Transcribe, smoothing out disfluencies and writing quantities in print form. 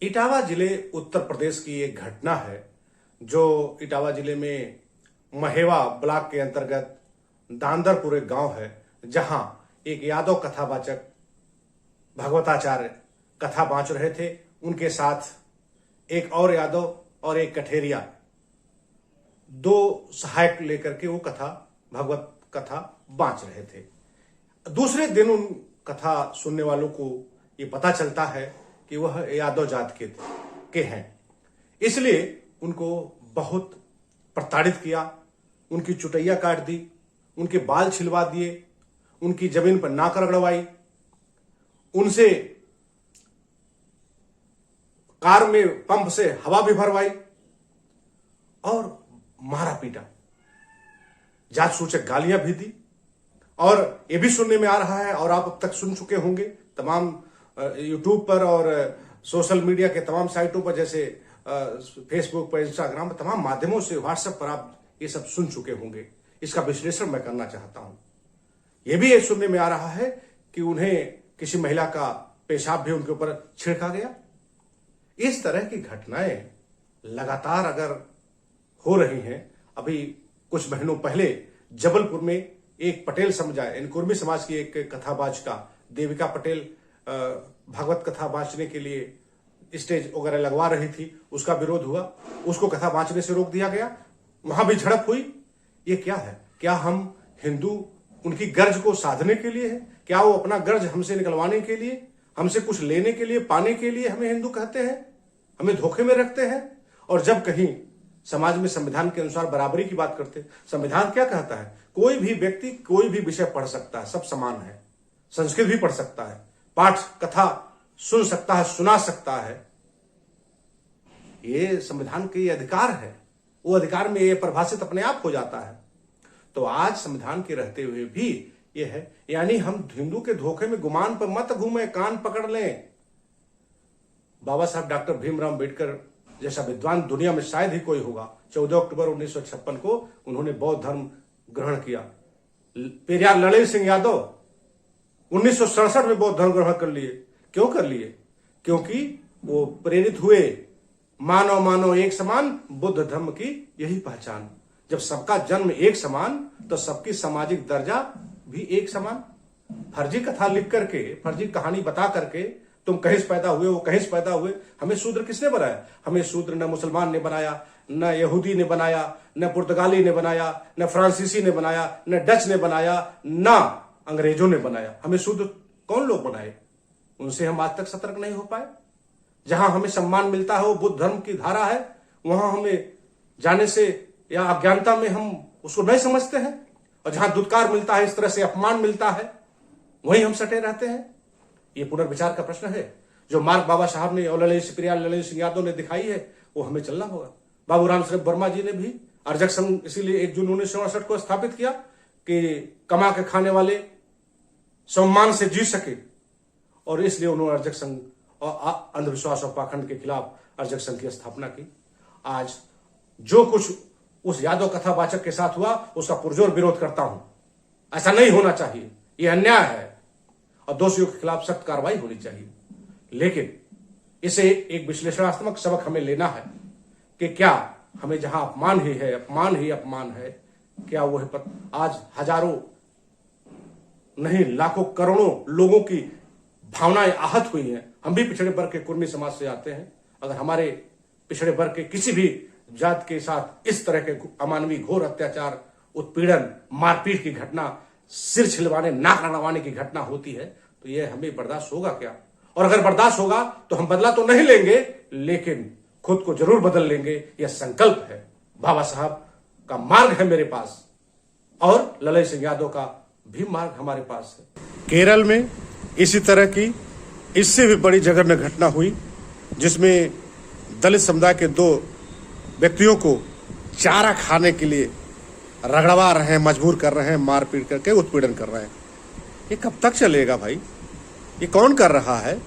इटावा जिले उत्तर प्रदेश की एक घटना है जो इटावा जिले में महेवा ब्लॉक के अंतर्गत दांदरपुर एक गांव है, जहां एक यादव कथावाचक भगवताचार्य कथा बांच रहे थे। उनके साथ एक और यादव और एक कठेरिया, दो सहायक लेकर के वो भगवत कथा बांच रहे थे। दूसरे दिन उन कथा सुनने वालों को ये पता चलता है कि वह यादव जात के हैं, इसलिए उनको बहुत प्रताड़ित किया, उनकी चुटैया काट दी, उनके बाल छिलवा दिए, उनकी जमीन पर नाक रगड़वाई, उनसे कार में पंप से हवा भी भरवाई और मारा पीटा, जात सूचक गालियां भी दी। और यह भी सुनने में आ रहा है, और आप अब तक सुन चुके होंगे तमाम यूट्यूब पर और सोशल मीडिया के तमाम साइटों पर, जैसे फेसबुक पर, इंस्टाग्राम पर, तमाम माध्यमों से, व्हाट्सएप पर आप ये सब सुन चुके होंगे। इसका विश्लेषण मैं करना चाहता हूं। यह भी सुनने में आ रहा है कि उन्हें किसी महिला का पेशाब भी उनके ऊपर छिड़का गया। इस तरह की घटनाएं लगातार अगर हो रही हैं, अभी कुछ महीनों पहले जबलपुर में एक पटेल समुदाय यानी कुर्मी समाज की एक कथाबाचिका देविका पटेल भागवत कथा बांचने के लिए स्टेज वगैरह लगवा रही थी, उसका विरोध हुआ, उसको कथा बांचने से रोक दिया गया, वहां भी झड़प हुई। ये क्या है? क्या हम हिंदू उनकी गर्ज को साधने के लिए है? क्या वो अपना गर्ज हमसे निकलवाने के लिए, हमसे कुछ लेने के लिए, पाने के लिए हमें हिंदू कहते हैं, हमें धोखे में रखते हैं? और जब कहीं समाज में संविधान के अनुसार बराबरी की बात करते, संविधान क्या कहता है? कोई भी व्यक्ति कोई भी विषय पढ़ सकता है, सब समान है। संस्कृत भी पढ़ सकता है, पाठ कथा सुन सकता है, सुना सकता है। ये संविधान के अधिकार है, वो अधिकार में ये परिभाषित अपने आप हो जाता है। तो आज संविधान के रहते हुए भी ये है, यानी हम हिंदू के धोखे में गुमान पर मत घूमे, कान पकड़ लें। बाबा साहब डॉक्टर भीमराव अंबेडकर जैसा विद्वान दुनिया में शायद ही कोई होगा। 14 अक्टूबर 1956 को उन्होंने बौद्ध धर्म ग्रहण किया। पेरियार ललन सिंह यादव 1967 में बौद्ध धर्म ग्रहण कर लिए। क्यों कर लिए? क्योंकि वो प्रेरित हुए, मानव मानव एक समान, बुद्ध धर्म की यही पहचान। जब सबका जन्म एक समान, तो सबकी सामाजिक दर्जा भी एक समान। फर्जी कथा लिख करके, फर्जी कहानी बता करके तुम कहीं से पैदा हुए, वो कहीं से पैदा हुए। हमें शूद्र किसने बनाया? हमें शूद्र न मुसलमान ने बनाया, न यहूदी ने बनाया, न पुर्तगाली ने बनाया, न फ्रांसीसी ने बनाया, न डच ने बनाया, न अंग्रेजों ने बनाया। हमें शूद्र कौन लोग बनाए? उनसे हम आज तक सतर्क नहीं हो पाए। जहां हमें सम्मान मिलता है वो बुद्ध धर्म की धारा है, वहां हमें जाने से या अज्ञानता में हम उसको नहीं समझते हैं, और जहां दुत्कार मिलता है, इस तरह से अपमान मिलता है, वहीं हम सटे रहते हैं। ये पुनर्विचार का प्रश्न है। जो मार्ग बाबा साहब ने और ललन सिंह यादव ने दिखाई है, वो हमें चलना होगा। बाबू राम शरीफ वर्मा जी ने भी अर्जक संघ इसीलिए 1 जून 1967 को स्थापित किया कि कमा के खाने वाले सम्मान से जी सके, और इसलिए उन्होंने अर्जक संघ और अंधविश्वास और पाखंड के खिलाफ अर्जक संघ की स्थापना की। आज जो कुछ उस यादव कथावाचक के साथ हुआ, उसका पुरजोर विरोध करता हूं। ऐसा नहीं होना चाहिए, यह अन्याय है और दोषियों के खिलाफ सख्त कार्रवाई होनी चाहिए। लेकिन इसे एक विश्लेषणात्मक सबक हमें लेना है कि क्या हमें जहां अपमान ही है, अपमान ही अपमान है, क्या वह आज हजारों नहीं लाखों करोड़ों लोगों की भावनाएं आहत हुई हैं। हम भी पिछड़े वर्ग के कुर्मी समाज से आते हैं। अगर हमारे पिछड़े वर्ग के किसी भी जात के साथ इस तरह के अमानवीय घोर अत्याचार, उत्पीड़न, मारपीट की घटना, सिर छिलवाने, नाक रगड़वाने की घटना होती है, तो यह हमें बर्दाश्त होगा क्या? और अगर बर्दाश्त होगा तो हम बदला तो नहीं लेंगे, लेकिन खुद को जरूर बदल लेंगे। यह संकल्प है। बाबा साहब का मार्ग है मेरे पास, और ललन सिंह यादव का भी मार्ग हमारे पास है। केरल में इसी तरह की इससे भी बड़ी जघन्य घटना हुई, जिसमें दलित समुदाय के 2 व्यक्तियों को चारा खाने के लिए रगड़वा रहे हैं, मजबूर कर रहे हैं, मारपीट करके उत्पीड़न कर रहे हैं। ये कब तक चलेगा भाई? ये कौन कर रहा है?